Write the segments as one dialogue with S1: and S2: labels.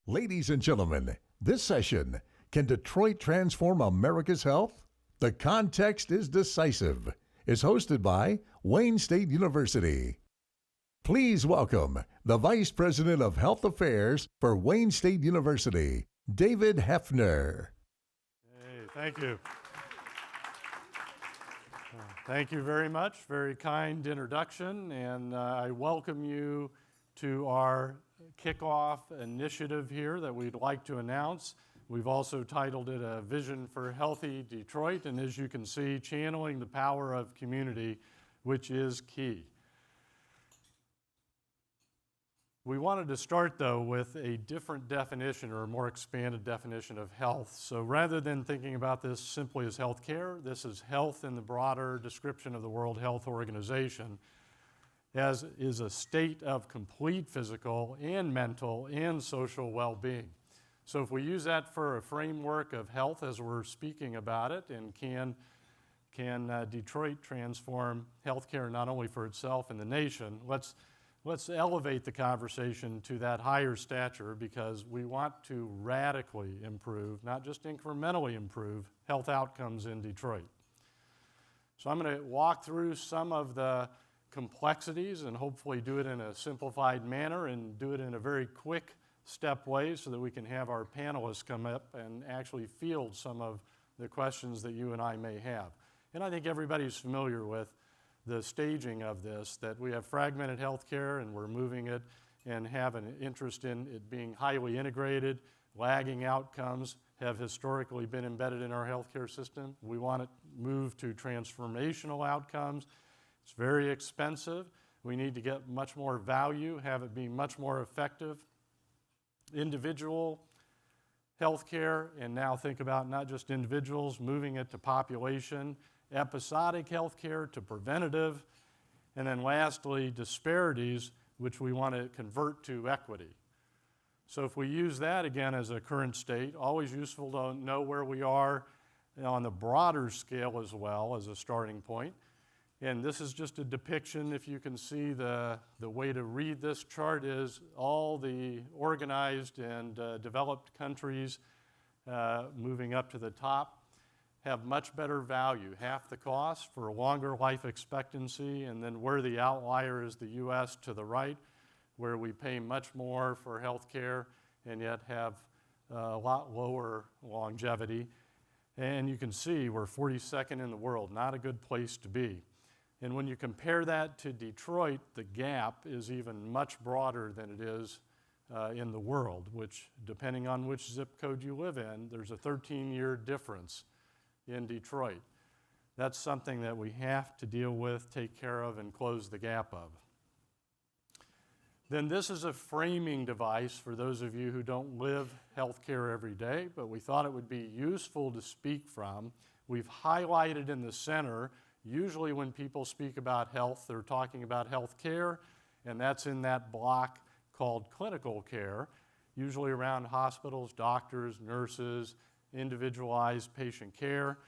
S1: Ladies and gentlemen, this session, Can Detroit Transform America's Health? The context is decisive, is hosted by Wayne State University. Please welcome the Vice President of Health Affairs for Wayne State University, David Hefner.
S2: Hey, thank you. Thank you very much. Very kind introduction, and I welcome you to our kickoff initiative here that we'd like to announce. We've also titled it A Vision for Healthy Detroit, and as you can see, channeling the power of community, which is key. We wanted to start, though, with a different definition or a more expanded definition of health. So rather than thinking about this simply as healthcare, this is health in the broader description of the World Health Organization, as is a state of complete physical and mental and social well-being. So if we use that for a framework of health as we're speaking about it, and can Detroit transform healthcare not only for itself and the nation, let's elevate the conversation to that higher stature, because we want to radically improve, not just incrementally improve, health outcomes in Detroit. So I'm going to walk through some of the complexities and hopefully do it in a simplified manner and do it in a very quick step way so that we can have our panelists come up and actually field some of the questions that you and I may have. And I think everybody's familiar with the staging of this, that we have fragmented healthcare and we're moving it and have an interest in it being highly integrated. Lagging outcomes have historically been embedded in our healthcare system. We want to move to transformational outcomes. It's very expensive. We need to get much more value, have it be much more effective. Individual healthcare, and now think about not just individuals, moving it to population. Episodic healthcare to preventative, and then lastly, disparities, which we want to convert to equity. So if we use that again as a current state, always useful to know where we are on the broader scale as well as a starting point. And this is just a depiction. If you can see, the way to read this chart is all the organized and developed countries moving up to the top have much better value, half the cost for a longer life expectancy, and then where the outlier is the U.S. to the right, where we pay much more for health care and yet have a lot lower longevity. And you can see we're 42nd in the world, not a good place to be. And when you compare that to Detroit, the gap is even much broader than it is in the world, which, depending on which zip code you live in, there's a 13-year difference in Detroit. That's something that we have to deal with, take care of, and close the gap of. Then this is a framing device for those of you who don't live healthcare every day, but we thought it would be useful to speak from. We've highlighted in the center, usually when people speak about health, they're talking about health care, and that's in that block called clinical care, usually around hospitals, doctors, nurses, individualized patient care.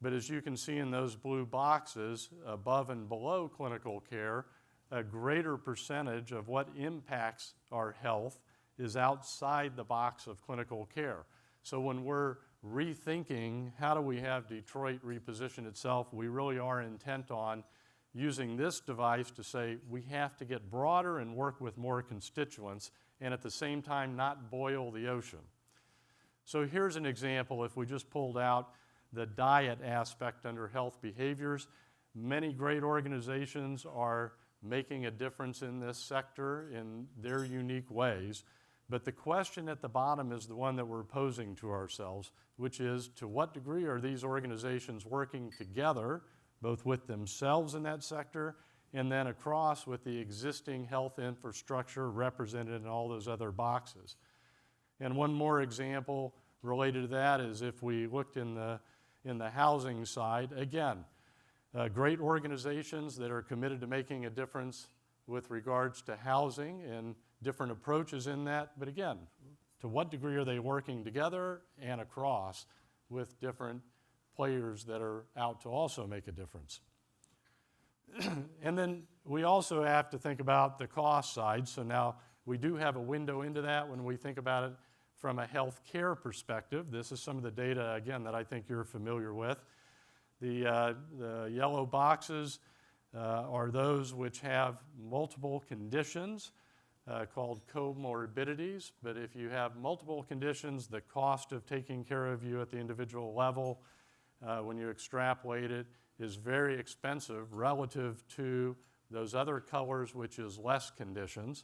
S2: But as you can see in those blue boxes, above and below clinical care, a greater percentage of what impacts our health is outside the box of clinical care. So when we're rethinking how do we have Detroit reposition itself, we really are intent on using this device to say we have to get broader and work with more constituents, and at the same time not boil the ocean. So here's an example. If we just pulled out the diet aspect under health behaviors, many great organizations are making a difference in this sector in their unique ways. But the question at the bottom is the one that we're posing to ourselves, which is, to what degree are these organizations working together, both with themselves in that sector and then across with the existing health infrastructure represented in all those other boxes? And one more example related to that is if we looked in the housing side, again, great organizations that are committed to making a difference with regards to housing and different approaches in that. But again, to what degree are they working together and across with different players that are out to also make a difference? And then we also have to think about the cost side. So now we do have a window into that when we think about it from a healthcare perspective. This is some of the data, again, that I think you're familiar with. The yellow boxes are those which have multiple conditions called comorbidities. But if you have multiple conditions, the cost of taking care of you at the individual level, when you extrapolate it, is very expensive relative to those other colors, which is less conditions.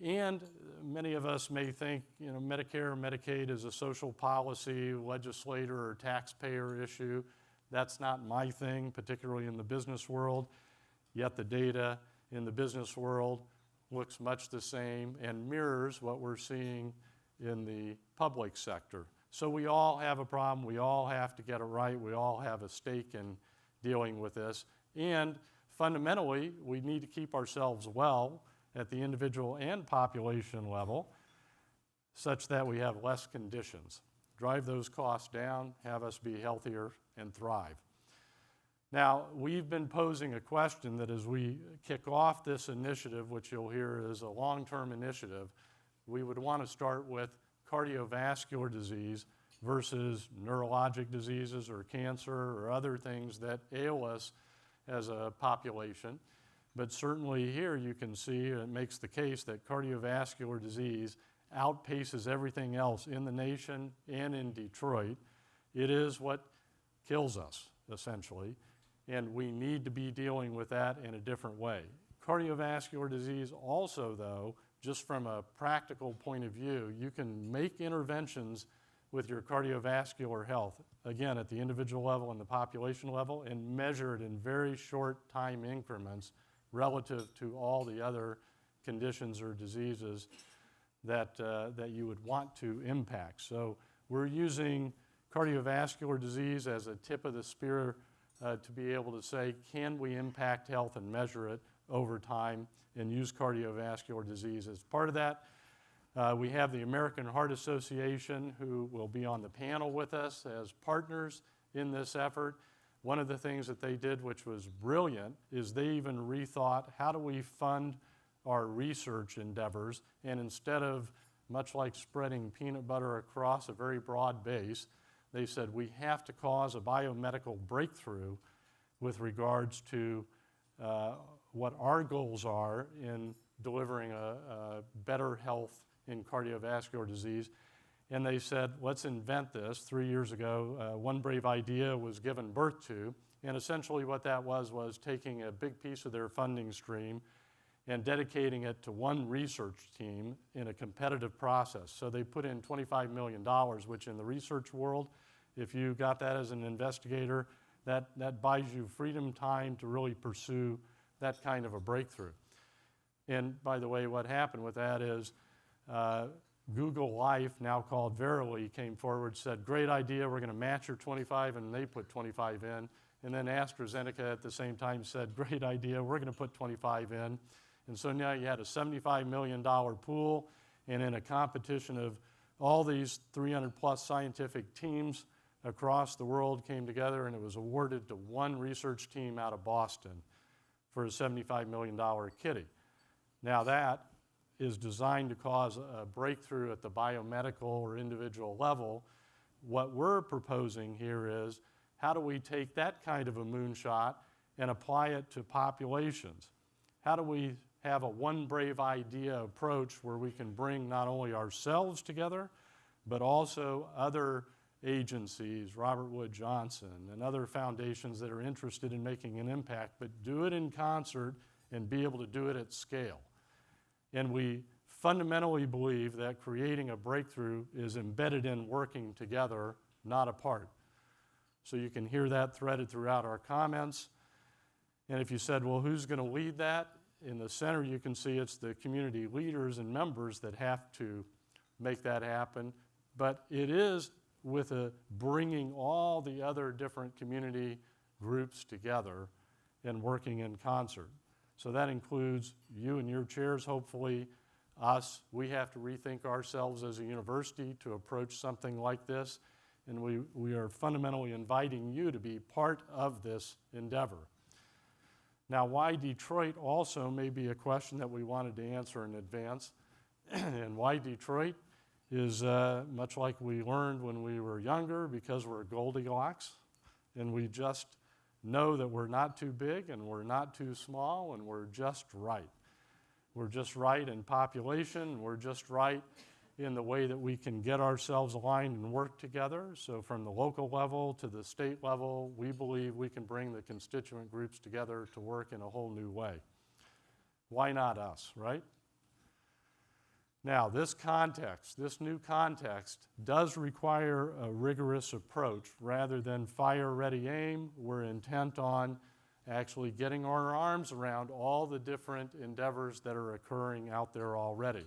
S2: And many of us may think, Medicare or Medicaid is a social policy, legislator, or taxpayer issue. That's not my thing, particularly in the business world. Yet the data in the business world looks much the same and mirrors what we're seeing in the public sector. So we all have a problem. We all have to get it right. We all have a stake in dealing with this. And fundamentally, we need to keep ourselves well at the individual and population level such that we have less conditions. Drive those costs down, have us be healthier, and thrive. Now, we've been posing a question that as we kick off this initiative, which you'll hear is a long-term initiative, we would want to start with cardiovascular disease versus neurologic diseases or cancer or other things that ail us as a population. But certainly here you can see it makes the case that cardiovascular disease outpaces everything else in the nation and in Detroit. It is what kills us, essentially, and we need to be dealing with that in a different way. Cardiovascular disease also, though, just from a practical point of view, you can make interventions with your cardiovascular health, again, at the individual level and the population level, and measure it in very short time increments relative to all the other conditions or diseases that you would want to impact. So we're using cardiovascular disease as a tip of the spear to be able to say, can we impact health and measure it over time and use cardiovascular disease as part of that. We have the American Heart Association who will be on the panel with us as partners in this effort. One of the things that they did, which was brilliant, is they even rethought how do we fund our research endeavors, and instead of, much like spreading peanut butter across a very broad base, they said we have to cause a biomedical breakthrough with regards to what our goals are in delivering a better health in cardiovascular disease. And they said, let's invent this. 3 years ago, one brave idea was given birth to, and essentially what that was taking a big piece of their funding stream and dedicating it to one research team in a competitive process. So they put in $25 million, which in the research world, if you got that as an investigator, that buys you freedom time to really pursue that kind of a breakthrough. And by the way, what happened with that is Google Life, now called Verily, came forward, said, great idea, we're going to match your 25, and they put 25 in. And then AstraZeneca at the same time said, great idea, we're going to put 25 in. And so now you had a $75 million pool, and in a competition of all these 300 plus scientific teams across the world came together, and it was awarded to one research team out of Boston for a $75 million kitty. Now that is designed to cause a breakthrough at the biomedical or individual level. What we're proposing here is how do we take that kind of a moonshot and apply it to populations? How do we have a one brave idea approach where we can bring not only ourselves together, but also other agencies, Robert Wood Johnson, and other foundations that are interested in making an impact, but do it in concert and be able to do it at scale. And we fundamentally believe that creating a breakthrough is embedded in working together, not apart. So you can hear that threaded throughout our comments. And if you said, well, who's going to lead that? In the center, you can see it's the community leaders and members that have to make that happen. But it is with bringing all the other different community groups together and working in concert. So that includes you and your chairs, hopefully, us. We have to rethink ourselves as a university to approach something like this, and we are fundamentally inviting you to be part of this endeavor. Now, why Detroit also may be a question that we wanted to answer in advance. And why Detroit is much like we learned when we were younger, because we're Goldilocks, and we just know that we're not too big and we're not too small, and we're just right. We're just right in population, we're just right in the way that we can get ourselves aligned and work together. So from the local level to the state level, we believe we can bring the constituent groups together to work in a whole new way. Why not us, right? Now, this new context does require a rigorous approach. Rather than fire, ready, aim, we're intent on actually getting our arms around all the different endeavors that are occurring out there already.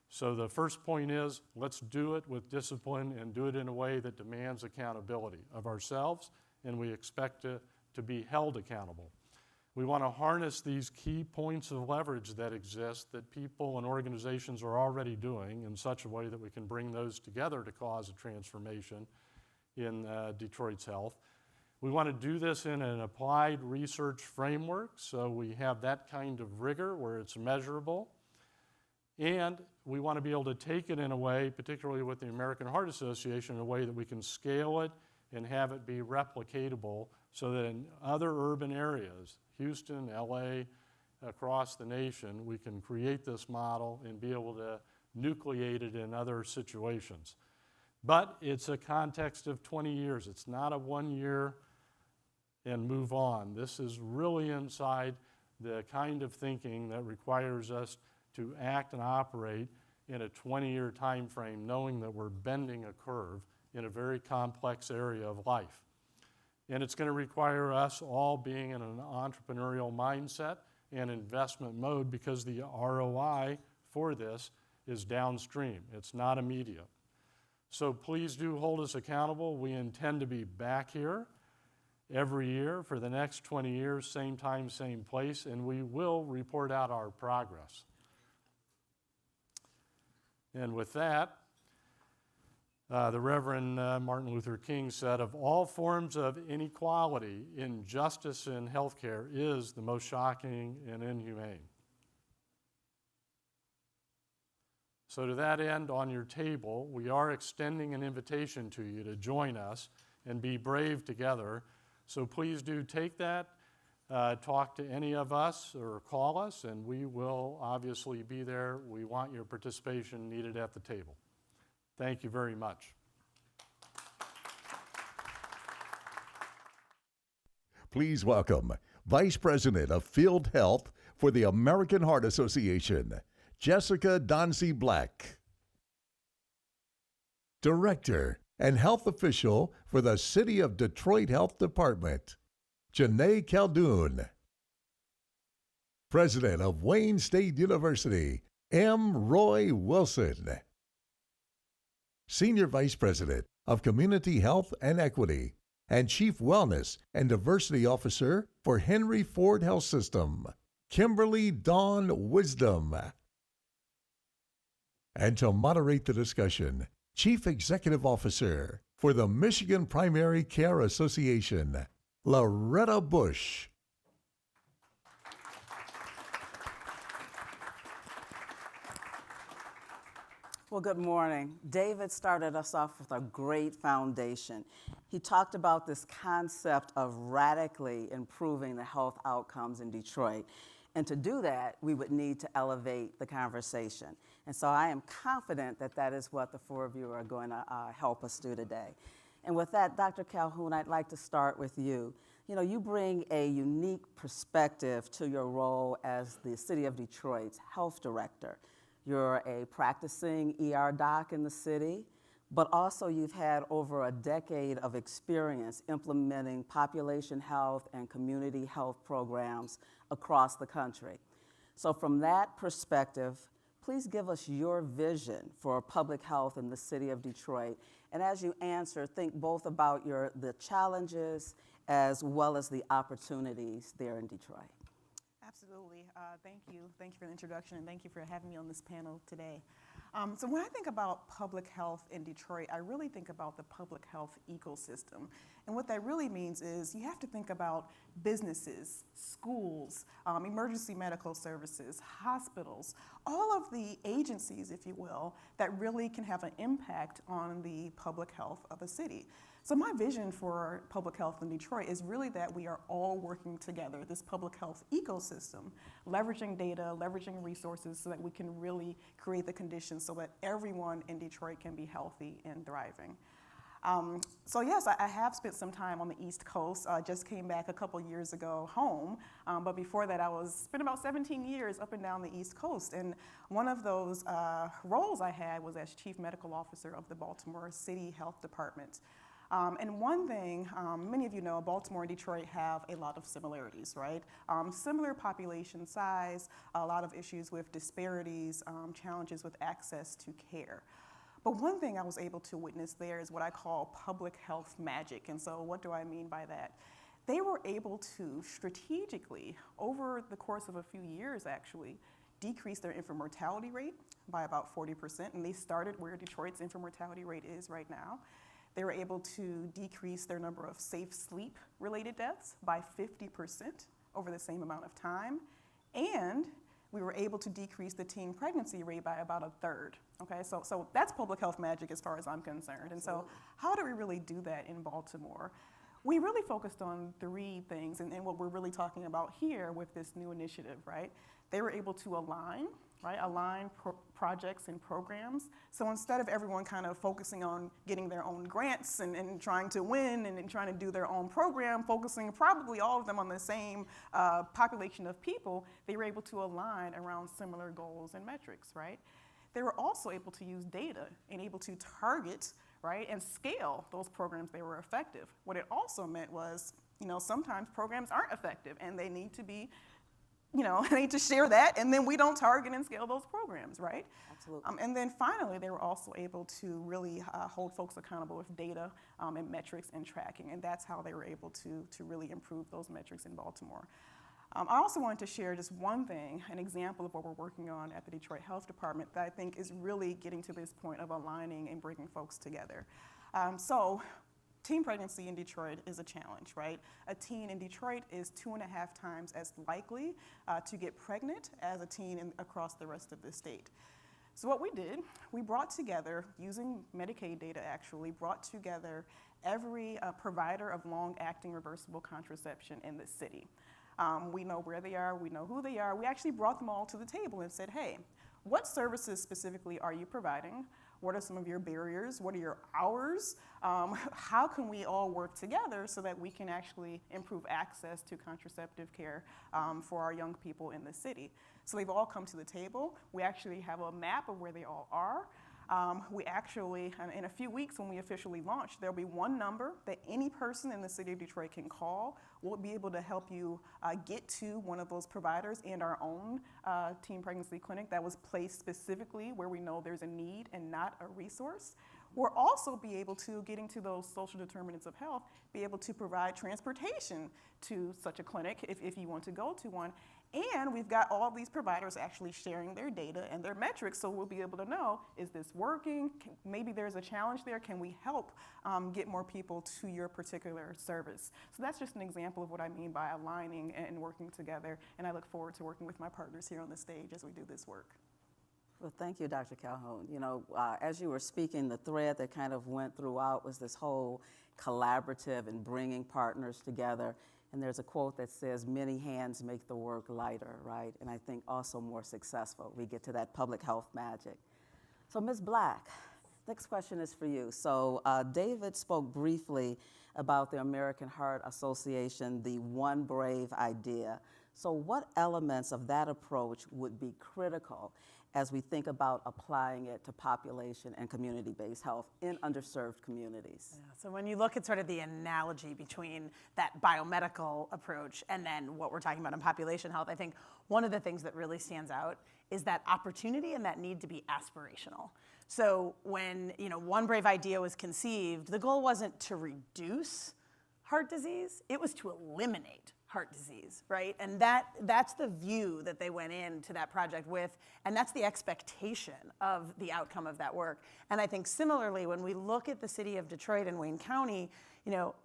S2: So the first point is, let's do it with discipline and do it in a way that demands accountability of ourselves, and we expect to be held accountable. We want to harness these key points of leverage that exist that people and organizations are already doing in such a way that we can bring those together to cause a transformation in Detroit's health. We want to do this in an applied research framework, so we have that kind of rigor where it's measurable. And we want to be able to take it in a way, particularly with the American Heart Association, in a way that we can scale it and have it be replicatable so that in other urban areas, Houston, LA, across the nation, we can create this model and be able to nucleate it in other situations. But it's a context of 20 years. It's not a 1 year and move on. This is really inside the kind of thinking that requires us to act and operate in a 20-year time frame, knowing that we're bending a curve in a very complex area of life. And it's going to require us all being in an entrepreneurial mindset and investment mode, because the ROI for this is downstream. It's not immediate. So please do hold us accountable. We intend to be back here every year for the next 20 years, same time, same place, and we will report out our progress. And with that, the Reverend Martin Luther King said, "Of all forms of inequality, injustice in healthcare is the most shocking and inhumane." So to that end, on your table, we are extending an invitation to you to join us and be brave together. So please do take that, talk to any of us or call us, and we will obviously be there. We want your participation needed at the table. Thank you very much.
S1: Please welcome Vice President of Field Health for the American Heart Association, Jessica Donzie Black. Director and Health Official for the City of Detroit Health Department, Joneigh Khaldun. President of Wayne State University, M. Roy Wilson. Senior Vice President of Community Health and Equity and Chief Wellness and Diversity Officer for Henry Ford Health System, Kimberly Dawn Wisdom. And to moderate the discussion, Chief Executive Officer for the Michigan Primary Care Association, Loretta Bush.
S3: Well, good morning. David started us off with a great foundation. He talked about this concept of radically improving the health outcomes in Detroit. And to do that, we would need to elevate the conversation. And so I am confident that that is what the four of you are going to help us do today. And with that, Dr. Khaldun, I'd like to start with you. You know, you bring a unique perspective to your role as the City of Detroit's health director. You're a practicing ER doc in the city, but also you've had over a decade of experience implementing population health and community health programs across the country. So from that perspective, please give us your vision for public health in the city of Detroit. And as you answer, think both about the challenges as well as the opportunities there in Detroit.
S4: Absolutely. Thank you. Thank you for the introduction, and thank you for having me on this panel today. So when I think about public health in Detroit, I really think about the public health ecosystem. And what that really means is you have to think about businesses, schools, emergency medical services, hospitals, all of the agencies, if you will, that really can have an impact on the public health of a city. So my vision for public health in Detroit is really that we are all working together, this public health ecosystem, leveraging data, leveraging resources so that we can really create the conditions so that everyone in Detroit can be healthy and thriving. So yes, I have spent some time on the East Coast. Just came back a couple years ago home, but before that I spent about 17 years up and down the East Coast. And one of those roles I had was as Chief Medical Officer of the Baltimore City Health Department. And one thing, many of you know, Baltimore and Detroit have a lot of similarities, right? Similar population size, a lot of issues with disparities, challenges with access to care. But one thing I was able to witness there is what I call public health magic. And so what do I mean by that? They were able to strategically, over the course of a few years actually, decrease their infant mortality rate by about 40%. And they started where Detroit's infant mortality rate is right now. They were able to decrease their number of safe sleep-related deaths by 50% over the same amount of time. And we were able to decrease the teen pregnancy rate by about a third. Okay, so that's public health magic as far as I'm concerned. And so how do we really do that in Baltimore? We really focused on three things, and what we're really talking about here with this new initiative, right? They were able to align projects and programs. So instead of everyone kind of focusing on getting their own grants and trying to win and trying to do their own program, focusing probably all of them on the same population of people, they were able to align around similar goals and metrics, right? They were also able to use data and able to target, right, and scale those programs that were effective. What it also meant was, sometimes programs aren't effective and they need to be they need to share that, and then we don't target and scale those programs, right?
S3: Absolutely.
S4: And then finally, they were also able to really hold folks accountable with data and metrics and tracking, and that's how they were able to really improve those metrics in Baltimore. I also wanted to share just one thing, an example of what we're working on at the Detroit Health Department that I think is really getting to this point of aligning and bringing folks together. Teen pregnancy in Detroit is a challenge, right? A teen in Detroit is 2.5 times as likely to get pregnant as a teen across the rest of the state. So what we did, we brought together, using Medicaid data actually, brought together every provider of long-acting reversible contraception in the city. We know where they are, we know who they are. We actually brought them all to the table and said, hey, what services specifically are you providing? What are some of your barriers? What are your hours? How can we all work together so that we can actually improve access to contraceptive care for our young people in the city? So they've all come to the table. We actually have a map of where they all are. We actually, in a few weeks when we officially launch, there'll be one number that any person in the city of Detroit can call. We'll be able to help you get to one of those providers and our own teen pregnancy clinic that was placed specifically where we know there's a need and not a resource. We'll also be able to, getting to those social determinants of health, be able to provide transportation to such a clinic if you want to go to one. And we've got all these providers actually sharing their data and their metrics, so we'll be able to know, is this working? Maybe there's a challenge there. Can we help get more people to your particular service? So that's just an example of what I mean by aligning and working together, and I look forward to working with my partners here on the stage as we do this work.
S3: Well, thank you, Dr. Calhoun. As you were speaking, the thread that kind of went throughout was this whole collaborative and bringing partners together. And there's a quote that says, many hands make the work lighter, right? And I think also more successful. We get to that public health magic. So Ms. Black, next question is for you. So David spoke briefly about the American Heart Association, the One Brave idea. So what elements of that approach would be critical as we think about applying it to population and community-based health in underserved communities?
S5: Yeah, so when you look at sort of the analogy between that biomedical approach and then what we're talking about in population health, I think one of the things that really stands out is that opportunity and that need to be aspirational. So when One Brave idea was conceived, the goal wasn't to reduce heart disease, it was to eliminate heart disease, right? And that's the view that they went into that project with, and that's the expectation of the outcome of that work. And I think similarly, when we look at the city of Detroit and Wayne County, you know,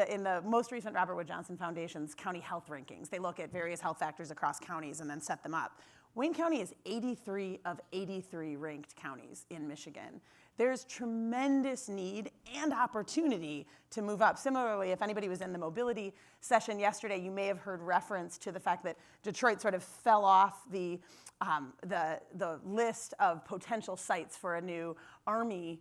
S5: in the most recent Robert Wood Johnson Foundation's county health rankings, they look at various health factors across counties and then set them up. Wayne County is 83 of 83 ranked counties in Michigan. There's tremendous need and opportunity to move up. Similarly, if anybody was in the mobility session yesterday, you may have heard reference to the fact that Detroit sort of fell off the list of potential sites for a new Army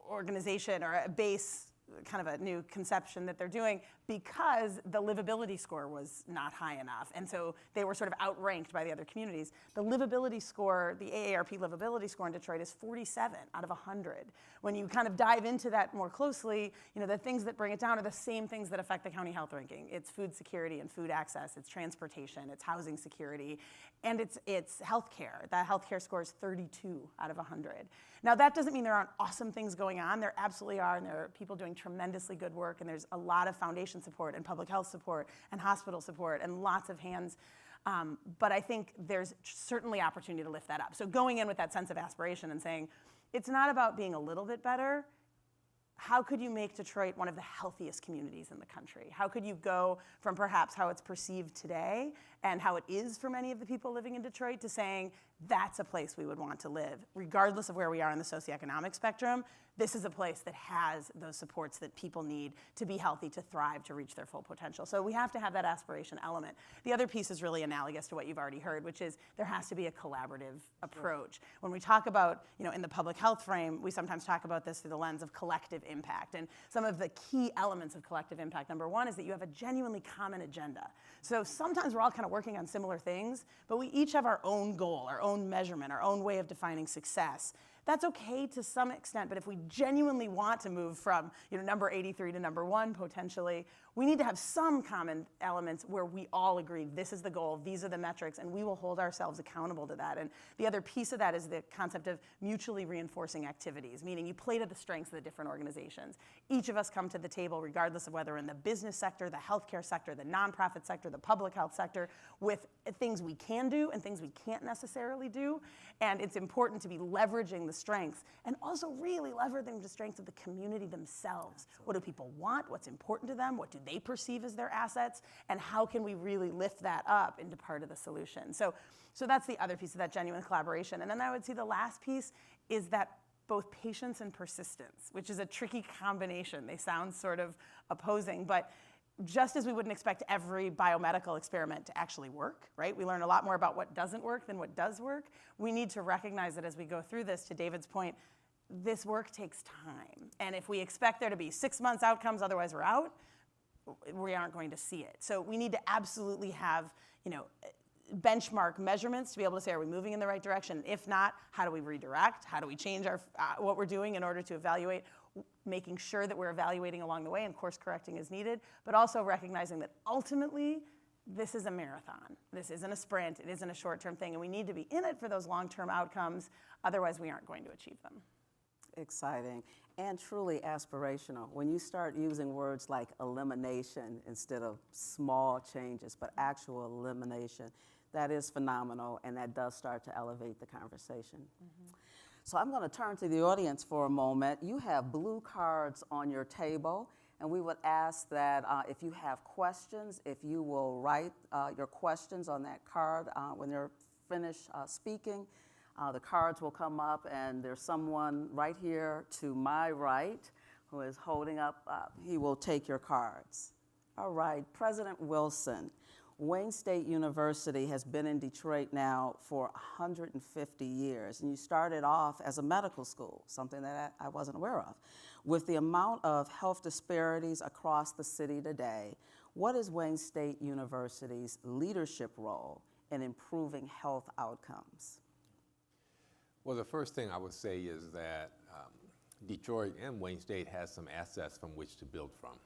S5: organization or a base, kind of a new conception that they're doing, because the livability score was not high enough. And so they were sort of outranked by the other communities. The livability score, the AARP livability score in Detroit is 47 out of 100. When you kind of dive into that more closely, you know, the things that bring it down are the same things that affect the county health ranking. It's food security and food access, it's transportation, it's housing security, and it's healthcare. That healthcare score is 32 out of 100. Now, that doesn't mean there aren't awesome things going on. There absolutely are, and there are people doing tremendously good work, and there's a lot of foundation support and public health support and hospital support and lots of hands. But I think there's certainly opportunity to lift that up. So going in with that sense of aspiration and saying, it's not about being a little bit better. How could you make Detroit one of the healthiest communities in the country? How could you go from perhaps how it's perceived today and how it is for many of the people living in Detroit to saying that's a place we would want to live, regardless of where we are in the socioeconomic spectrum? This is a place that has those supports that people need to be healthy, to thrive, to reach their full potential. So we have to have that aspiration element. The other piece is really analogous to what you've already heard, which is there has to be a collaborative approach. When we talk about, you know, in the public health frame, we sometimes talk about this through the lens of collective impact. And some of the key elements of collective impact, number one, is that you have a genuinely common agenda. So sometimes we're all kind of working on similar things, but we each have our own goal, our own measurement, our own way of defining success. That's okay to some extent, but if we genuinely want to move from, you know, number 83 to number 1 potentially, we need to have some common elements where we all agree this is the goal, these are the metrics, and we will hold ourselves accountable to that. And the other piece of that is the concept of mutually reinforcing activities, meaning you play to the strengths of the different organizations. Each of us come to the table, regardless of whether in the business sector, the healthcare sector, the nonprofit sector, the public health sector, with things we can do and things we can't necessarily do. And it's important to be leveraging the strengths and also really leveraging the strengths of the community themselves. Absolutely. What do people want? What's important to them? What do they perceive as their assets? And how can we really lift that up into part of the solution? So that's the other piece of that genuine collaboration. And then I would say the last piece is that both patience and persistence, which is a tricky combination. They sound sort of opposing, but just as we wouldn't expect every biomedical experiment to actually work, right? We learn a lot more about what doesn't work than what does work. We need to recognize that as we go through this, to David's point, this work takes time. And if we expect there to be 6 months outcomes, otherwise we're out, we aren't going to see it. So we need to absolutely have, you know, benchmark measurements to be able to say, are we moving in the right direction? If not, how do we redirect? How do we change our what we're doing in order to evaluate? Making sure that we're evaluating along the way and course correcting as needed, but also recognizing that ultimately this is a marathon. This isn't a sprint, it isn't a short-term thing, and we need to be in it for those long-term outcomes, otherwise we aren't going to achieve them.
S3: Exciting and truly aspirational. When you start using words like elimination instead of small changes, but actual elimination, that is phenomenal, and that does start to elevate the conversation. Mm-hmm. So I'm going to turn to the audience for a moment. You have blue cards on your table, and we would ask that if you have questions, if you will write your questions on that card when they're finished speaking. The cards will come up, and there's someone right here to my right who is holding up. He will take your cards. All right, President Wilson. Wayne State University has been in Detroit now for 150 years, and you started off as a medical school, something that I wasn't aware of. With the amount of health disparities across the city today, what is Wayne State University's leadership role in improving health outcomes?
S6: Well, the first thing I would say is that Detroit and Wayne State has some assets from which to build from.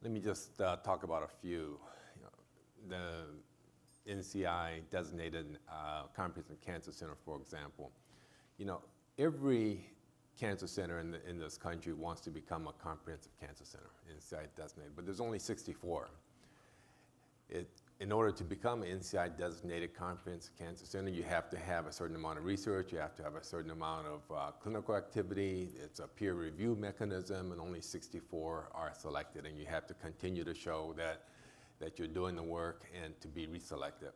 S6: Let me just talk about a few. The NCI designated Comprehensive Cancer Center, for example. You know, every cancer center in this country wants to become a comprehensive cancer center, NCI designated, but there's only 64. In order to become an NCI designated comprehensive cancer center, you have to have a certain amount of research, you have to have a certain amount of clinical activity, it's a peer review mechanism, and only 64 are selected, and you have to continue to show that you're doing the work and to be reselected.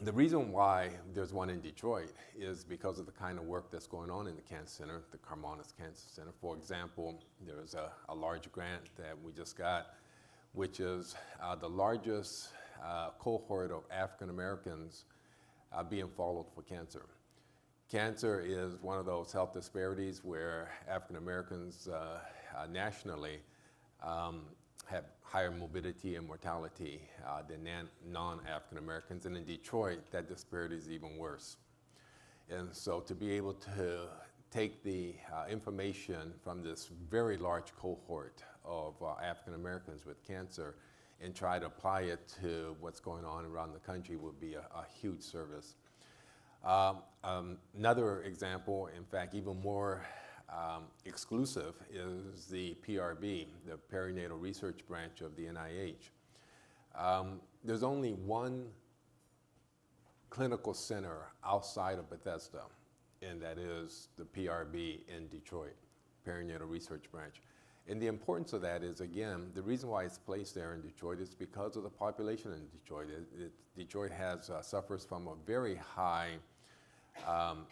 S6: The reason why there's one in Detroit is because of the kind of work that's going on in the Cancer Center, the Cardiovascular Cancer Center. For example, there's a large grant that we just got, which is the largest cohort of African Americans being followed for cancer. Cancer is one of those health disparities where African Americans nationally have higher morbidity and mortality than non-African Americans, and in Detroit, that disparity is even worse. And so to be able to take the information from this very large cohort of African Americans with cancer and try to apply it to what's going on around the country would be a huge service. Another example, in fact, even more exclusive, is the PRB, the Perinatal Research Branch of the NIH. There's only one clinical center outside of Bethesda, and that is the PRB in Detroit, Perinatal Research Branch. And the importance of that is, again, the reason why it's placed there in Detroit is because of the population in Detroit. Detroit suffers from a very high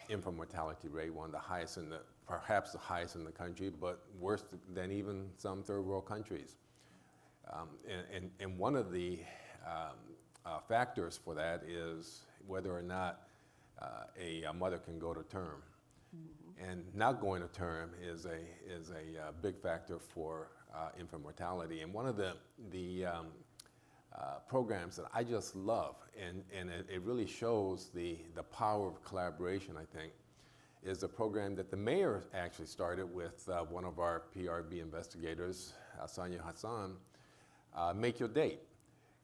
S6: infant mortality rate, one of the highest perhaps the highest in the country, but worse than even some third world countries. And one of the factors for that is whether or not a mother can go to term. And not going to term is a big factor for infant mortality. And one of the programs that I just love, and it really shows the power of collaboration, I think, is a program that the mayor actually started with one of our PRB investigators, Sonia Hassan, Make Your Date,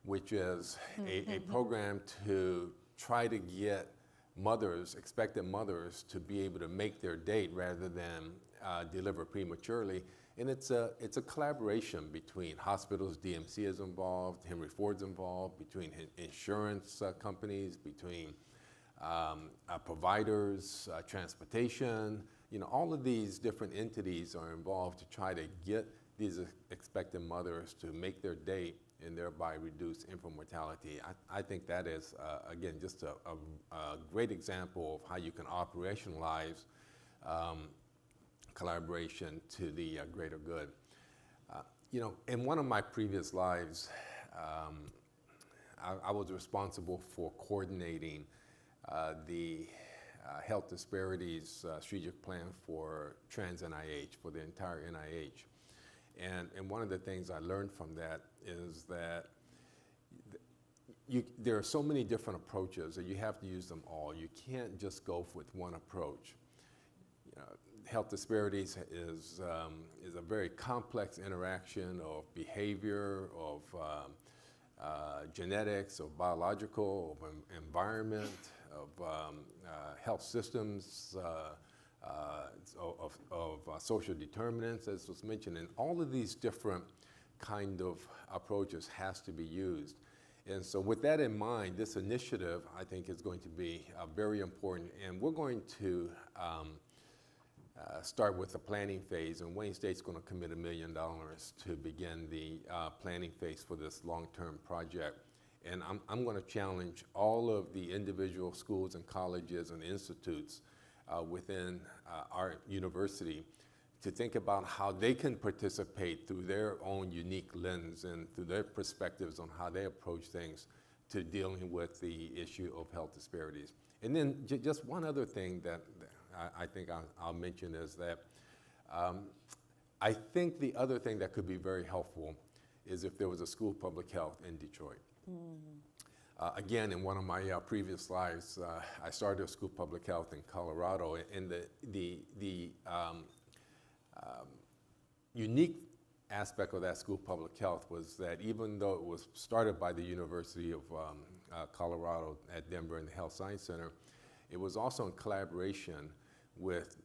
S6: which is a program to try to get mothers, expectant mothers, to be able to make their date rather than deliver prematurely. And it's a collaboration between hospitals, DMC is involved, Henry Ford's involved, between insurance companies, between providers, transportation. All of these different entities are involved to try to get these expectant mothers to make their date and thereby reduce infant mortality. I think that is, again, just a great example of how you can operationalize collaboration to the greater good. In one of my previous lives, I was responsible for coordinating the health disparities strategic plan for trans NIH, for the entire NIH. And one of the things I learned from that is that there are so many different approaches that you have to use them all. You can't just go with one approach. Health disparities is a very complex interaction of behavior, of genetics, of biological, of environment, of health systems, of social determinants, as was mentioned. And all of these different kind of approaches has to be used. And so with that in mind, this initiative, I think, is going to be very important. And we're going to start with the planning phase, and Wayne State's going to commit $1 million to begin the planning phase for this long-term project. And I'm going to challenge all of the individual schools and colleges and institutes within our university to think about how they can participate through their own unique lens and through their perspectives on how they approach things to dealing with the issue of health disparities. And then just one other thing that I think I'll mention is that I think the other thing that could be very helpful is if there was a school of public health in Detroit. Again, in one of my previous lives, I started a school of public health in Colorado, and the unique aspect of that school of public health was that even though it was started by the University of Colorado at Denver and the Health Science Center, it was also in collaboration with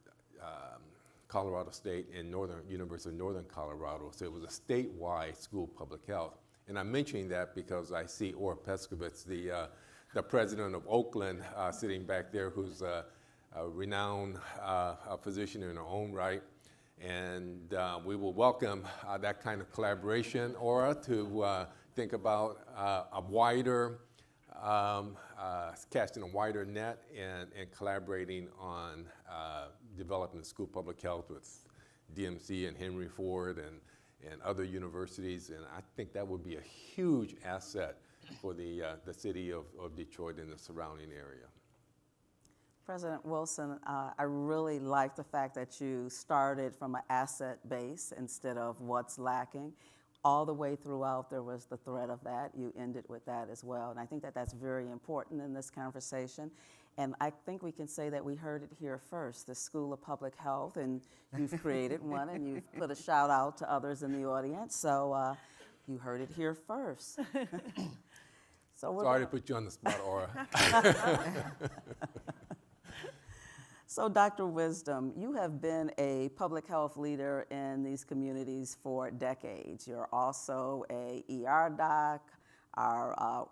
S6: Colorado State and University of Northern Colorado. So it was a statewide school of public health. And I'm mentioning that because I see Ora Peskovitz, the president of Oakland, sitting back there, who's a renowned physician in her own right. And we will welcome that kind of collaboration, Ora, to think about a wider, casting a wider net and collaborating on developing the School of Public Health with DMC and Henry Ford and other universities. And I think that would be a huge asset for the city of Detroit and the surrounding area.
S3: President Wilson, I really like the fact that you started from an asset base instead of what's lacking. All the way throughout, there was the threat of that. You ended with that as well. And I think that that's very important in this conversation. And I think we can say that we heard it here first, the School of Public Health, and you've created one, and you've put a shout out to others in the audience. So you heard it here first.
S6: Sorry to put you on the spot, Ora.
S3: So, Dr. Wisdom, you have been a public health leader in these communities for decades. You're also a ER doc.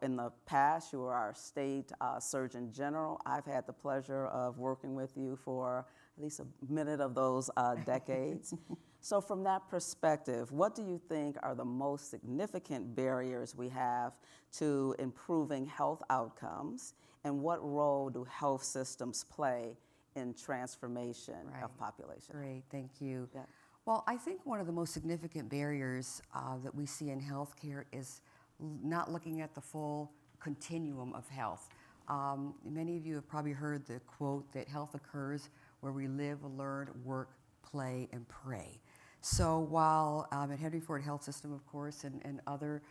S3: In the past, you were our state Surgeon General. I've had the pleasure of working with you for at least a minute of those decades. So from that perspective, what do you think are the most significant barriers we have to improving health outcomes, and what role do health systems play in transformation of population?
S7: Great, thank you.
S3: Yeah.
S7: Well, I think one of the most significant barriers that we see in healthcare is not looking at the full continuum of health. Many of you have probably heard the quote that health occurs where we live, learn, work, play, and pray. So while at Henry Ford Health System, of course, and other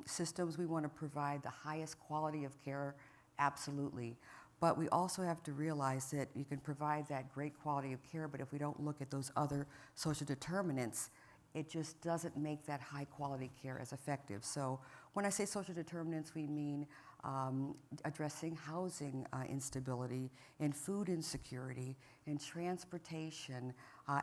S7: systems, we want to provide the highest quality of care, absolutely. But we also have to realize that you can provide that great quality of care, but if we don't look at those other social determinants, it just doesn't make that high quality care as effective. So when I say social determinants, we mean addressing housing instability and food insecurity and transportation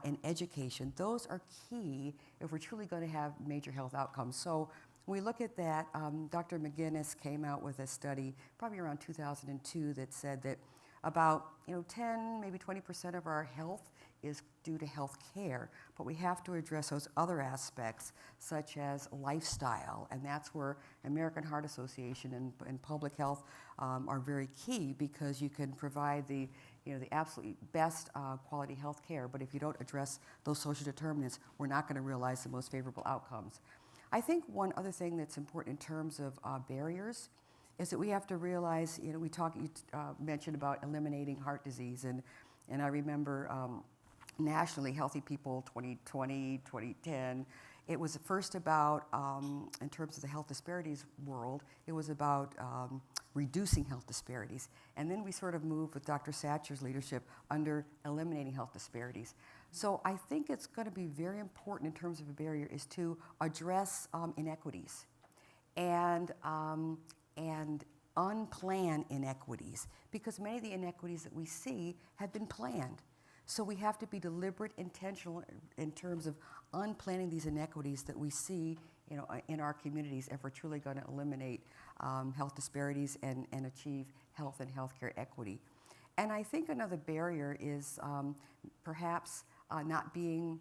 S7: and education. Those are key if we're truly going to have major health outcomes. So when we look at that, Dr. McGinnis came out with a study probably around 2002 that said that about 10, maybe 20% of our health is due to health care, but we have to address those other aspects such as lifestyle, and that's where American Heart Association and public health are very key, because you can provide the absolutely best quality health care, but if you don't address those social determinants, we're not going to realize the most favorable outcomes. I think one other thing that's important in terms of barriers is that we have to realize, you mentioned about eliminating heart disease, and I remember nationally, Healthy People 2020, 2010, it was first about, in terms of the health disparities world, it was about reducing health disparities. And then we sort of moved with Dr. Satcher's leadership under eliminating health disparities. So I think it's going to be very important in terms of a barrier is to address inequities and unplanned inequities, because many of the inequities that we see have been planned. So we have to be deliberate, intentional in terms of unplanning these inequities that we see in our communities if we're truly going to eliminate health disparities and achieve health and healthcare equity. And I think another barrier is perhaps not being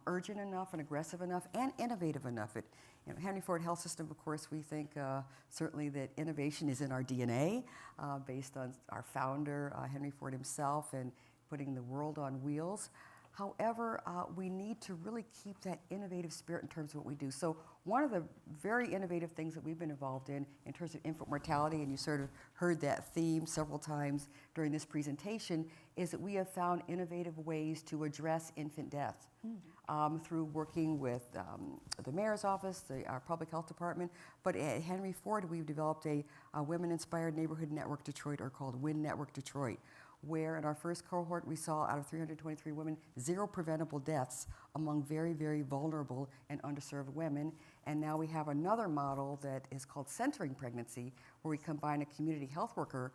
S7: urgent enough and aggressive enough and innovative enough. Henry Ford Health System, of course, we think certainly that innovation is in our DNA, based on our founder, Henry Ford himself, and putting the world on wheels. However, we need to really keep that innovative spirit in terms of what we do. So one of the very innovative things that we've been involved in terms of infant mortality, and you sort of heard that theme several times during this presentation, is that we have found innovative ways to address infant death through working with the mayor's office, our public health department. But at Henry Ford, we've developed a women-inspired neighborhood network Detroit, or called WIN Network Detroit, where in our first cohort we saw out of 323 women, 0 preventable deaths among very, very vulnerable and underserved women. And now we have another model that is called Centering Pregnancy, where we combine a community health worker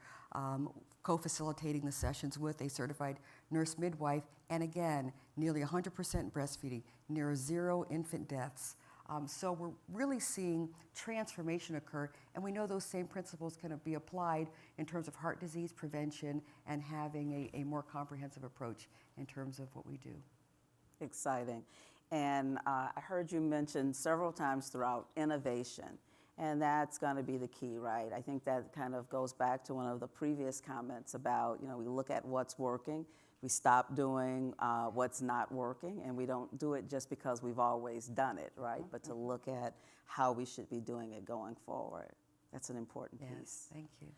S7: co-facilitating the sessions with a certified nurse midwife, and again, nearly 100% breastfeeding, near 0 infant deaths So we're really seeing transformation occur, and we know those same principles can be applied in terms of heart disease prevention and having a more comprehensive approach in terms of what we do.
S3: Exciting. And I heard you mention several times throughout innovation, and that's going to be the key, right? I think that kind of goes back to one of the previous comments about, we look at what's working, we stop doing what's not working, and we don't do it just because we've always done it, right? But to look at how we should be doing it going forward. That's an important piece.
S7: Yes, thank you.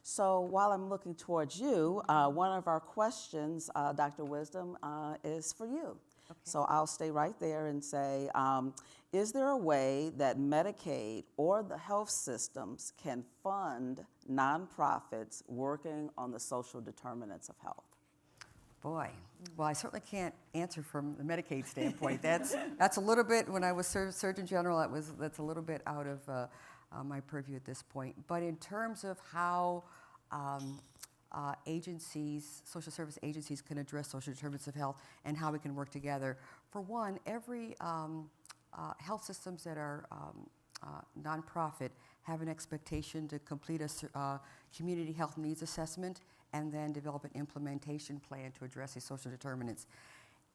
S3: So while I'm looking towards you, one of our questions, Dr. Wisdom, is for you. Okay. So I'll stay right there and say, is there a way that Medicaid or the health systems can fund nonprofits working on the social determinants of health?
S7: Boy, well, I certainly can't answer from the Medicaid standpoint. That's a little bit, when I was Surgeon General, that's a little bit out of my purview at this point. But in terms of how agencies, social service agencies can address social determinants of health and how we can work together. For one, every health systems that are nonprofit have an expectation to complete a community health needs assessment and then develop an implementation plan to address these social determinants.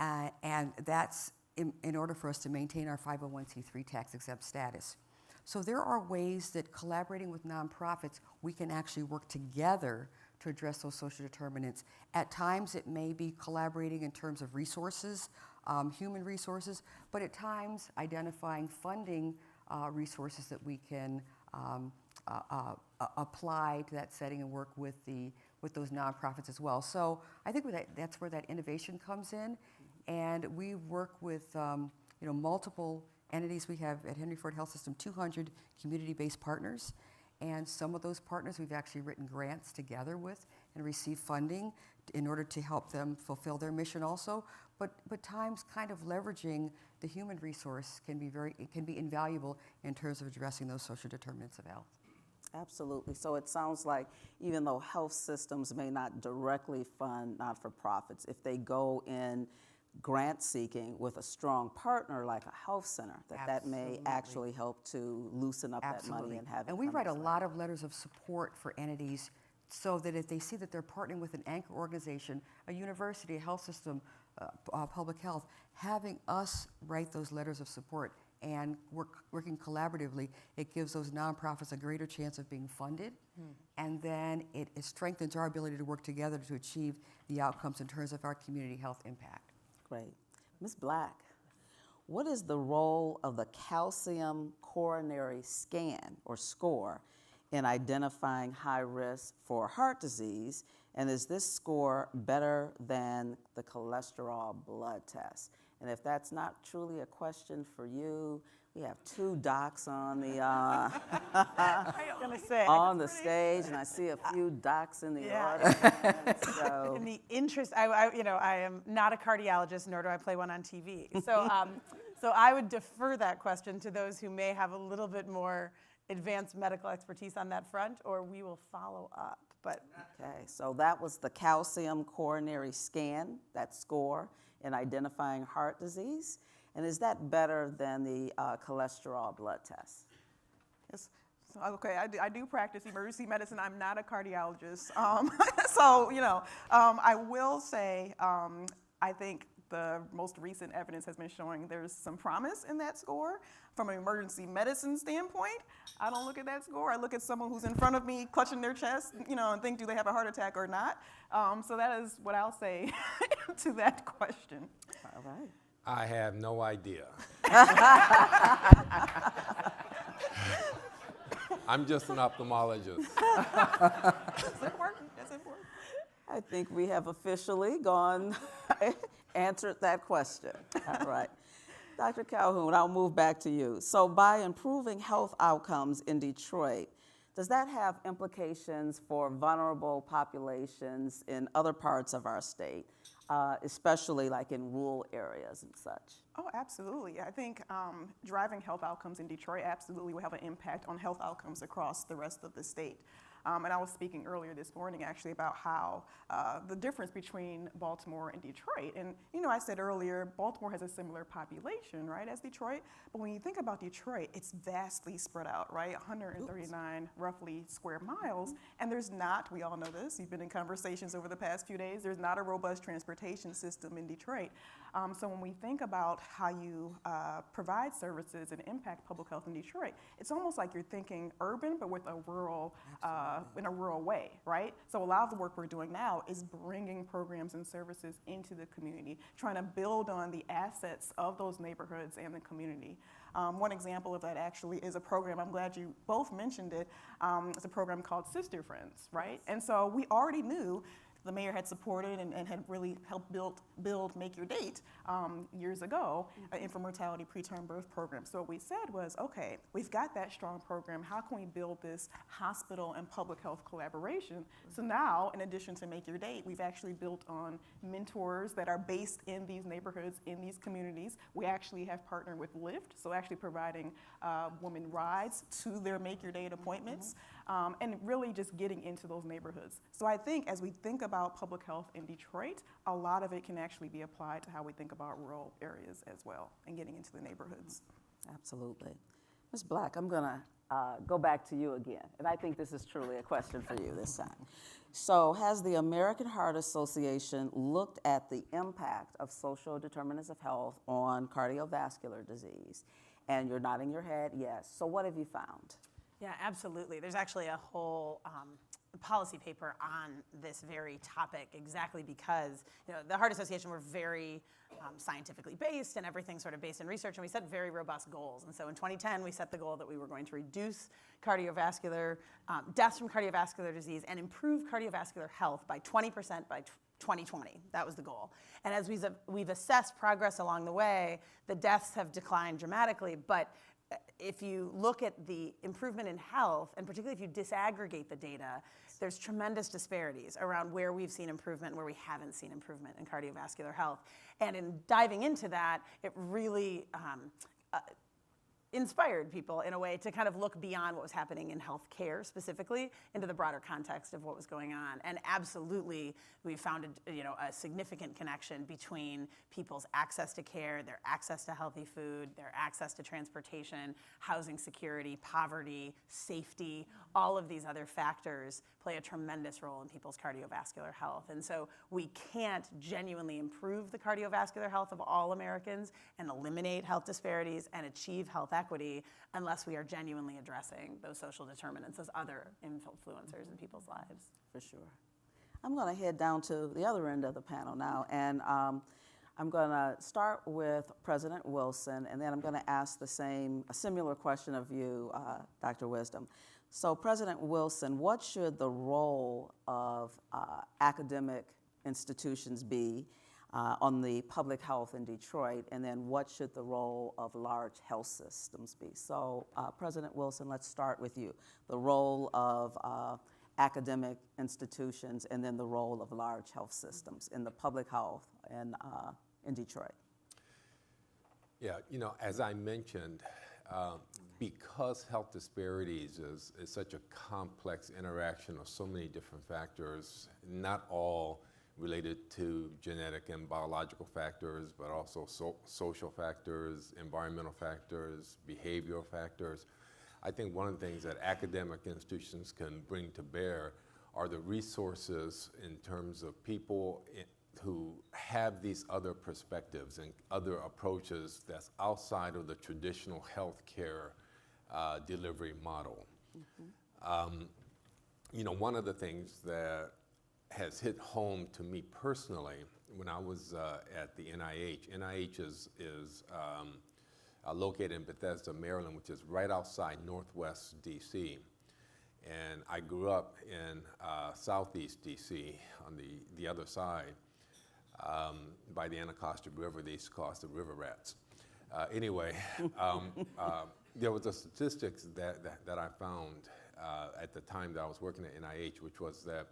S7: And that's in order for us to maintain our 501c3 tax-exempt status. So there are ways that collaborating with nonprofits, we can actually work together to address those social determinants. At times it may be collaborating in terms of resources, human resources, but at times identifying funding resources that we can apply to that setting and work with those nonprofits as well. So I think that's where that innovation comes in, and we work with multiple entities. We have at Henry Ford Health System 200 community-based partners, and some of those partners we've actually written grants together with and received funding in order to help them fulfill their mission also. But times kind of leveraging the human resource can be invaluable in terms of addressing those social determinants of health.
S3: Absolutely. So it sounds like even though health systems may not directly fund not-for-profits, if they go in grant seeking with a strong partner like a health center, that may actually help to loosen up that money and have it.
S7: And we write a
S3: come
S7: lot of letters of support for entities so that if they see that they're partnering with an anchor organization, a university, a health system, public health, having us write those letters of support and working collaboratively, it gives those nonprofits a greater chance of being funded, and then it strengthens our ability to work together to achieve the outcomes in terms of our community health impact.
S3: Great. Ms. Black, what is the role of the calcium coronary scan or score in identifying high risk for heart disease, and is this score better than the cholesterol blood test? And if that's not truly a question for you, we have two docs on the on the stage, and I see a few docs in the audience. So.
S5: In the interest, I am not a cardiologist, nor do I play one on TV. So, so I would defer that question to those who may have a little bit more advanced medical expertise on that front, or we will follow up. But
S3: okay, so that was the calcium coronary scan, that score in identifying heart disease. And is that better than the cholesterol blood test?
S4: Yes. So, okay, I do practice emergency medicine. I'm not a cardiologist. So, I will say I think the most recent evidence has been showing there's some promise in that score. From an emergency medicine standpoint, I don't look at that score. I look at someone who's in front of me clutching their chest, and think, do they have a heart attack or not? So that is what I'll say to that question.
S3: All right.
S6: I have no idea. I'm just an ophthalmologist.
S4: That's important. That's important.
S3: I think we have officially answered that question. All right. Dr. Calhoun, I'll move back to you. So by improving health outcomes in Detroit, does that have implications for vulnerable populations in other parts of our state, especially like in rural areas and such?
S4: Oh, absolutely. I think driving health outcomes in Detroit absolutely will have an impact on health outcomes across the rest of the state. And I was speaking earlier this morning actually about how the difference between Baltimore and Detroit. And I said earlier, Baltimore has a similar population, right, as Detroit. But when you think about Detroit, it's vastly spread out, right? 139 roughly square miles. And there's not, we all know this, you've been in conversations over the past few days, there's not a robust transportation system in Detroit. So when we think about how you provide services and impact public health in Detroit, it's almost like you're thinking urban, but with a rural, in a rural way, right? So a lot of the work we're doing now is bringing programs and services into the community, trying to build on the assets of those neighborhoods and the community. One example of that actually is a program, I'm glad you both mentioned it, it's a program called Sister Friends, right? And so we already knew the mayor had supported and had really helped build Make Your Date years ago, an infant mortality preterm birth program. So what we said was, okay, we've got that strong program. How can we build this hospital and public health collaboration? So now, in addition to Make Your Date, we've actually built on mentors that are based in these neighborhoods, in these communities. We actually have partnered with Lyft, so actually providing women rides to their Make Your Date appointments, and really just getting into those neighborhoods. So I think as we think about public health in Detroit, a lot of it can actually be applied to how we think about rural areas as well and getting into the neighborhoods.
S3: Absolutely. Ms. Black, I'm going to go back to you again, and I think this is truly a question for you this time. So has the American Heart Association looked at the impact of social determinants of health on cardiovascular disease? And you're nodding your head, yes. So what have you found?
S5: Yeah, absolutely. There's actually a whole policy paper on this very topic, exactly because the Heart Association, we're very scientifically based and everything sort of based in research, and we set very robust goals. And so in 2010, we set the goal that we were going to reduce cardiovascular deaths from cardiovascular disease and improve cardiovascular health by 20% by 2020. That was the goal. And as we've assessed progress along the way, the deaths have declined dramatically, but if you look at the improvement in health, and particularly if you disaggregate the data, there's tremendous disparities around where we've seen improvement and where we haven't seen improvement in cardiovascular health. And in diving into that, it really inspired people in a way to kind of look beyond what was happening in healthcare specifically into the broader context of what was going on. And absolutely, we found a significant connection between people's access to care, their access to healthy food, their access to transportation, housing security, poverty, safety. All of these other factors play a tremendous role in people's cardiovascular health. And so we can't genuinely improve the cardiovascular health of all Americans and eliminate health disparities and achieve health equity unless we are genuinely addressing those social determinants, those other influencers in people's lives.
S3: For sure. I'm going to head down to the other end of the panel now, and I'm going to start with President Wilson, and then I'm going to ask a similar question of you, Dr. Wisdom. So, President Wilson, what should the role of academic institutions be on the public health in Detroit, and then what should the role of large health systems be? So, President Wilson, let's start with you. The role of academic institutions, and then the role of large health systems in the public health in Detroit.
S6: Yeah, as I mentioned, because health disparities is such a complex interaction of so many different factors, not all related to genetic and biological factors, but also social factors, environmental factors, behavioral factors. I think one of the things that academic institutions can bring to bear are the resources in terms of people who have these other perspectives and other approaches that's outside of the traditional healthcare delivery model. Mm-hmm. One of the things that has hit home to me personally when I was at the NIH is located in Bethesda, Maryland, which is right outside Northwest DC. And I grew up in Southeast DC on the other side by the Anacostia River. They used to call us the River Rats. Anyway, there was a statistics that I found at the time that I was working at NIH, which was that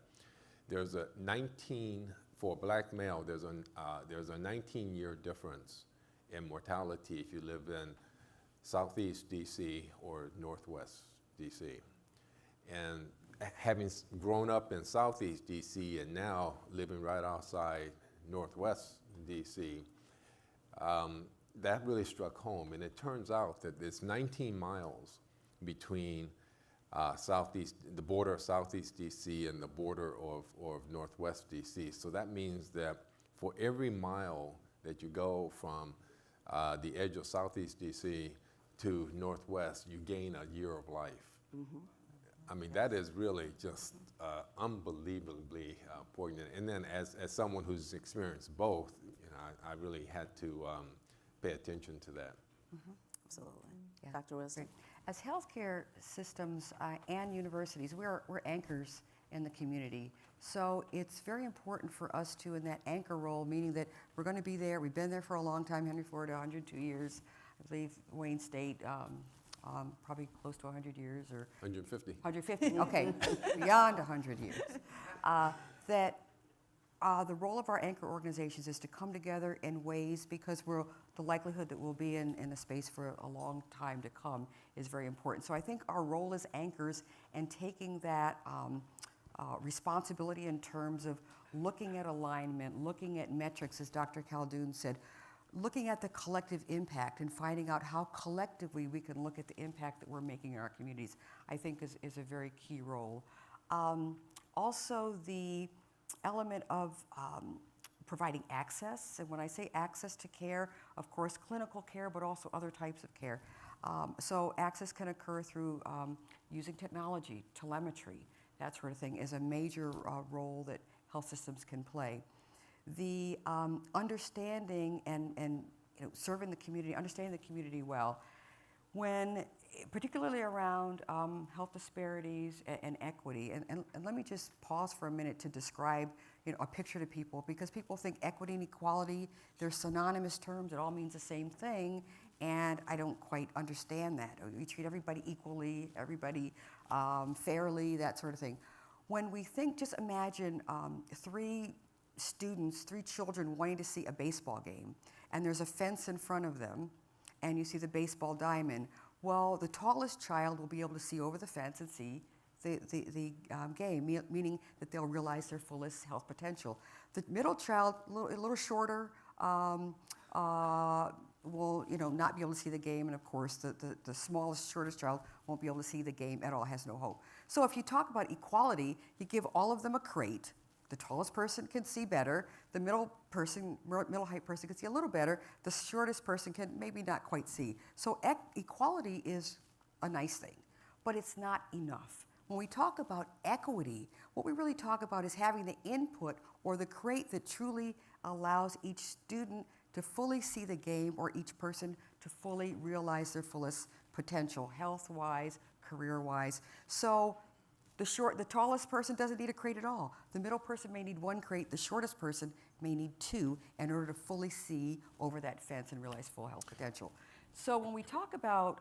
S6: there's a 19, for a black male, there's a 19-year difference in mortality if you live in Southeast DC or Northwest DC. And having grown up in Southeast DC and now living right outside Northwest DC, that really struck home. And it turns out that there's 19 miles between the border of Southeast DC and the border of Northwest DC. So that means that for every mile that you go from the edge of Southeast DC to Northwest, you gain a year of life. Mm-hmm. I mean, that is really just unbelievably poignant. And then as someone who's experienced both, I really had to pay attention to that.
S3: Mm-hmm. Absolutely.
S7: Yeah.
S3: Dr. Wisdom?
S7: As healthcare systems and universities, we're anchors in the community. So it's very important for us to, in that anchor role, meaning that we're going to be there. We've been there for a long time, Henry Ford, 102 years. I believe Wayne State, probably close to 100 years or
S6: 150.
S7: 150, okay, beyond 100 years. The role of our anchor organizations is to come together in ways, because the likelihood that we'll be in the space for a long time to come is very important. So I think our role as anchors and taking that responsibility in terms of looking at alignment, looking at metrics, as Dr. Khaldun said, looking at the collective impact and finding out how collectively we can look at the impact that we're making in our communities, I think is a very key role. Also, the element of providing access, and when I say access to care, of course, clinical care, but also other types of care. So access can occur through using technology, telemetry, that sort of thing is a major role that health systems can play. The understanding and serving the community, understanding the community well, when particularly around health disparities and equity. And let me just pause for a minute to describe a picture to people, because people think equity and equality, they're synonymous terms, it all means the same thing, and I don't quite understand that. We treat everybody equally, everybody fairly, that sort of thing. When we think, just imagine three children wanting to see a baseball game, and there's a fence in front of them, and you see the baseball diamond. Well, the tallest child will be able to see over the fence and see the game, meaning that they'll realize their fullest health potential. The middle child, a little shorter, will not be able to see the game, and of course the smallest, shortest child won't be able to see the game at all, has no hope. So if you talk about equality, you give all of them a crate. The tallest person can see better, the middle height person can see a little better, the shortest person can maybe not quite see. So equality is a nice thing, but it's not enough. When we talk about equity, what we really talk about is having the input or the crate that truly allows each student to fully see the game, or each person to fully realize their fullest potential, health-wise, career-wise. So the tallest person doesn't need a crate at all. The middle person may need one crate, the shortest person may need two in order to fully see over that fence and realize full health potential. So when we talk about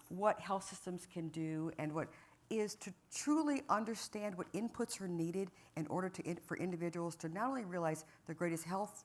S7: what health systems can do, and what is to truly understand what inputs are needed in order for individuals to not only realize their greatest health,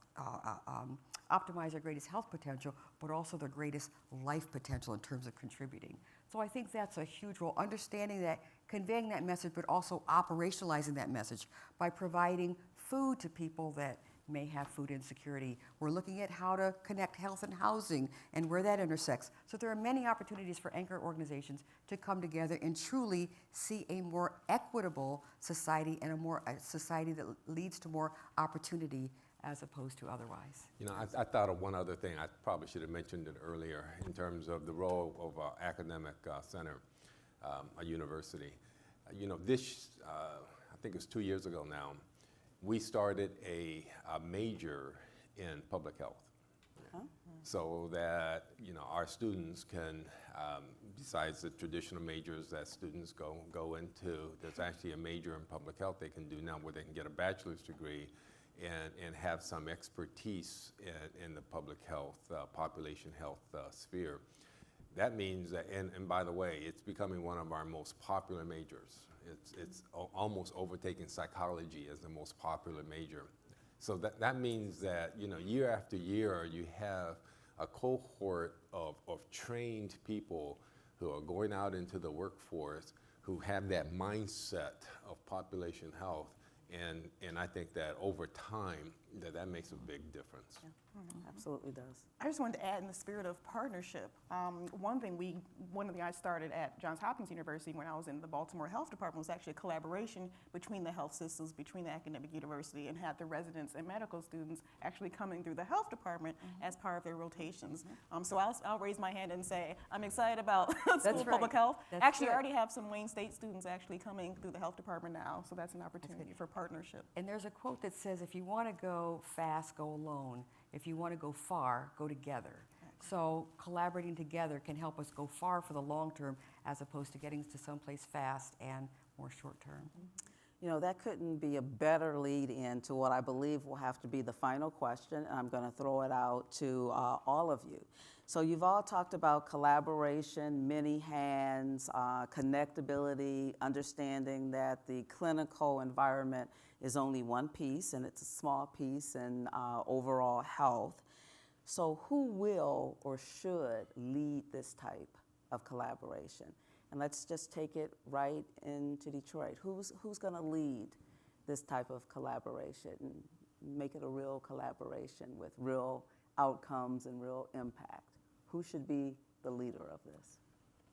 S7: optimize their greatest health potential, but also their greatest life potential in terms of contributing. So I think that's a huge role, understanding that, conveying that message, but also operationalizing that message by providing food to people that may have food insecurity. We're looking at how to connect health and housing and where that intersects. So there are many opportunities for anchor organizations to come together and truly see a more equitable society, and a society that leads to more opportunity as opposed to otherwise.
S6: I thought of one other thing. I probably should have mentioned it earlier in terms of the role of an academic center, a university. I think it was 2 years ago now, we started a major in public health. So that our students can, besides the traditional majors that students go into, there's actually a major in public health they can do now, where they can get a bachelor's degree and have some expertise in the public health, population health sphere. That means that, and by the way, it's becoming one of our most popular majors. It's almost overtaking psychology as the most popular major. So that means that year after year you have a cohort of trained people who are going out into the workforce, who have that mindset of population health. And I think that over time, that makes a big difference.
S3: Absolutely does.
S4: I just wanted to add in the spirit of partnership. One thing I started at Johns Hopkins University when I was in the Baltimore Health Department was actually a collaboration between the health systems, between the academic university, and had the residents and medical students actually coming through the health department as part of their rotations. So I'll raise my hand and say, I'm excited about school of public health.
S7: That's
S4: Actually, I
S7: good.
S4: already have some Wayne State students actually coming through the health department now, so that's an opportunity for partnership.
S7: And there's a quote that says, if you want to go fast, go alone. If you want to go far, go together. So collaborating together can help us go far for the long term as opposed to getting to someplace fast and more short term.
S3: You know, that couldn't be a better lead in to what I believe will have to be the final question, and I'm going to throw it out to all of you. So you've all talked about collaboration, many hands, connectability, understanding that the clinical environment is only one piece, and it's a small piece in overall health. So who will or should lead this type of collaboration? And let's just take it right into Detroit. Who's going to lead this type of collaboration and make it a real collaboration with real outcomes and real impact? Who should be the leader of this?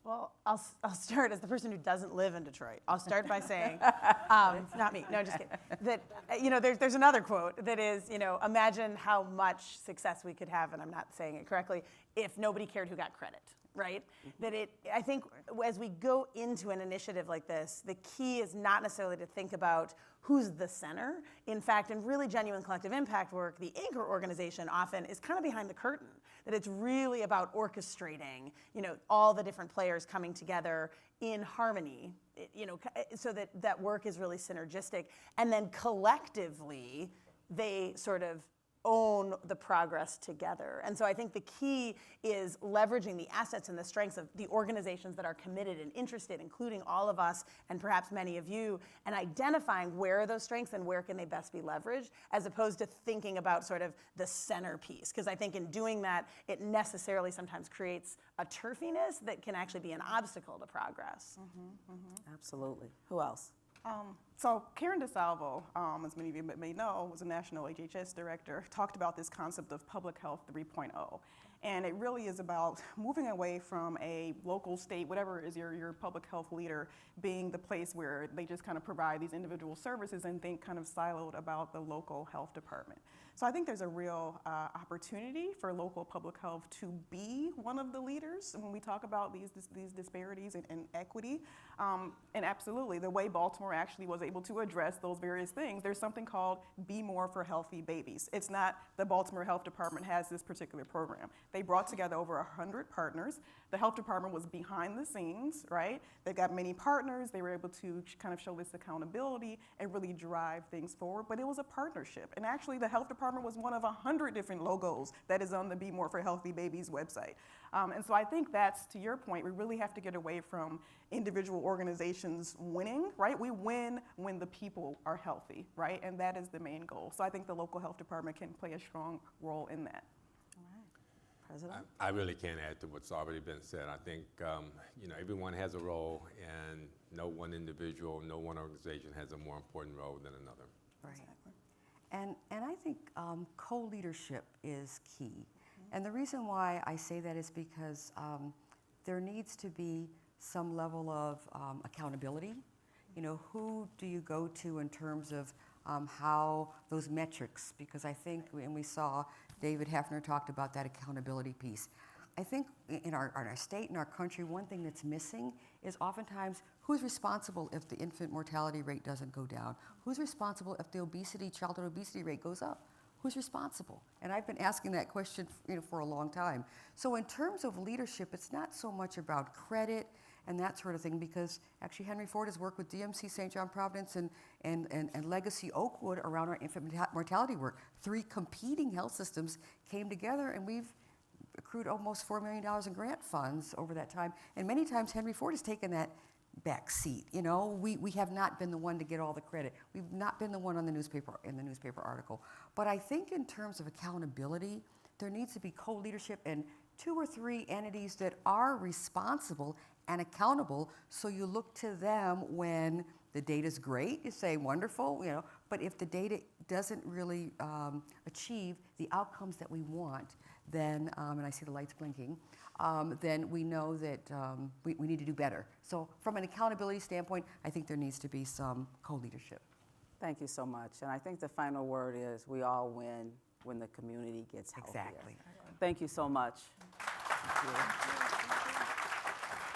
S5: Well, I'll start as the person who doesn't live in Detroit. I'll start by saying, not me, no, just kidding. That, there's another quote that is, imagine how much success we could have, and I'm not saying it correctly, if nobody cared who got credit, right? That I think as we go into an initiative like this, the key is not necessarily to think about who's the center. In fact, in really genuine collective impact work, the anchor organization often is kind of behind the curtain. That it's really about orchestrating, all the different players coming together in harmony, so that work is really synergistic. And then collectively, they sort of own the progress together. And so I think the key is leveraging the assets and the strengths of the organizations that are committed and interested, including all of us and perhaps many of you, and identifying where are those strengths and where can they best be leveraged, as opposed to thinking about sort of the centerpiece. Because I think in doing that, it necessarily sometimes creates a turfiness that can actually be an obstacle to progress.
S3: Absolutely. Who else?
S4: So Karen DeSalvo, as many of you may know, was a national HHS director, talked about this concept of public health 3.0. And it really is about moving away from a local, state, whatever is your public health leader, being the place where they just kind of provide these individual services and think kind of siloed about the local health department. So I think there's a real opportunity for local public health to be one of the leaders when we talk about these disparities and equity. And absolutely, the way Baltimore actually was able to address those various things, there's something called Be More for Healthy Babies. It's not the Baltimore Health Department has this particular program. They brought together over 100 partners. The health department was behind the scenes, right? They've got many partners. They were able to kind of show this accountability and really drive things forward. But it was a partnership. And actually, the health department was one of 100 different logos that is on the Be More for Healthy Babies website. And so I think that's, to your point, we really have to get away from individual organizations winning, right? We win when the people are healthy, right? And that is the main goal. So I think the local health department can play a strong role in that.
S3: President?
S6: I really can't add to what's already been said. I think everyone has a role, and no one individual, no one organization has a more important role than another.
S7: Right. And I think co-leadership is key. And the reason why I say that is because there needs to be some level of accountability. Who do you go to in terms of how those metrics, because I think, and we saw David Hefner talked about that accountability piece. I think in our state and our country, one thing that's missing is oftentimes who's responsible if the infant mortality rate doesn't go down? Who's responsible if the childhood obesity rate goes up? Who's responsible? And I've been asking that question for a long time. So in terms of leadership, it's not so much about credit and that sort of thing, because actually Henry Ford has worked with DMC St. John Providence and Legacy Oakwood around our infant mortality work. 3 competing health systems came together, and we've accrued almost $4 million in grant funds over that time. And many times Henry Ford has taken that back seat. We have not been the one to get all the credit. We've not been the one on the newspaper article. But I think in terms of accountability, there needs to be co-leadership and 2 or 3 entities that are responsible and accountable. So you look to them when the data's great, you say wonderful, you know, but if the data doesn't really achieve the outcomes that we want, then, and I see the lights blinking, then we know that we need to do better. So from an accountability standpoint, I think there needs to be some co-leadership.
S3: Thank you so much. And I think the final word is we all win when the community gets healthier.
S7: Exactly.
S3: Thank you so much. Thank you.